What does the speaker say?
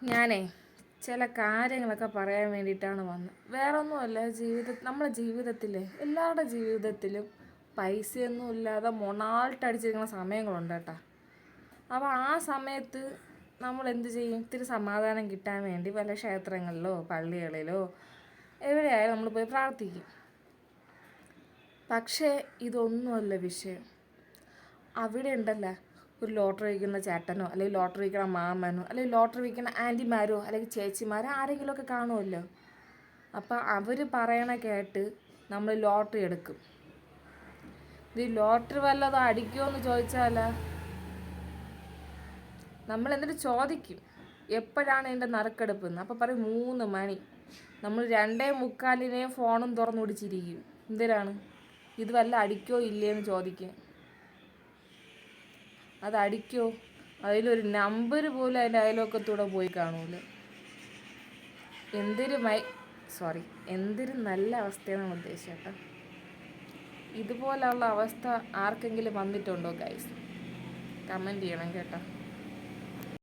ഞാനേ ചില കാര്യങ്ങളൊക്കെ പറയാൻ വേണ്ടിയിട്ടാണ് വന്നത്. വേറൊന്നുമല്ല, നമ്മളെ ജീവിതത്തിൽ എല്ലാവരുടെ ജീവിതത്തിലും പൈസയൊന്നും ഇല്ലാതെ മൊണാൾട്ടടിച്ചിരിക്കുന്ന സമയങ്ങളുണ്ട് കേട്ടോ. അപ്പോൾ ആ സമയത്ത് നമ്മൾ എന്ത് ചെയ്യും? ഇത്തിരി സമാധാനം കിട്ടാൻ വേണ്ടി വല്ല ക്ഷേത്രങ്ങളിലോ പള്ളികളിലോ എവിടെയായാലും നമ്മൾ പോയി പ്രാർത്ഥിക്കും. പക്ഷേ ഇതൊന്നുമല്ല വിഷയം. അവിടെ ഉണ്ടല്ലോ ഒരു ലോട്ടറി വയ്ക്കുന്ന ചേട്ടനോ അല്ലെങ്കിൽ ലോട്ടറി വയ്ക്കുന്ന മാമനോ അല്ലെങ്കിൽ ലോട്ടറി വയ്ക്കുന്ന ആൻറ്റിമാരോ അല്ലെങ്കിൽ ചേച്ചിമാരോ ആരെങ്കിലുമൊക്കെ കാണുമല്ലോ. അപ്പോൾ അവർ പറയണ കേട്ട് നമ്മൾ ലോട്ടറി എടുക്കും. ഇത് ലോട്ടറി വല്ലതും അടിക്കുമോ എന്ന് ചോദിച്ചാലോ, നമ്മൾ എന്നിട്ട് ചോദിക്കും എപ്പോഴാണ് ഇതിൻ്റെ നറുക്കെടുപ്പ് എന്ന്. അപ്പോൾ പറയും 3 മണി. നമ്മൾ 2:45 ഫോണും തുറന്നു പിടിച്ചിരിക്കും. എന്തിനാണ്? ഇത് വല്ല അടിക്കോ ഇല്ലേന്ന് ചോദിക്കും. അതടിക്കോ? അതിലൊരു നമ്പർ പോലും അതിൻ്റെ അയൽവക്കത്തൂടെ പോയി കാണൂല. എന്തൊരു നല്ല അവസ്ഥയെന്നാണ് ഉദ്ദേശിച്ചത് കേട്ടോ. ഇതുപോലുള്ള അവസ്ഥ ആർക്കെങ്കിലും വന്നിട്ടുണ്ടോ ഗൈസ്? കമൻറ്റ് ചെയ്യണം കേട്ടോ.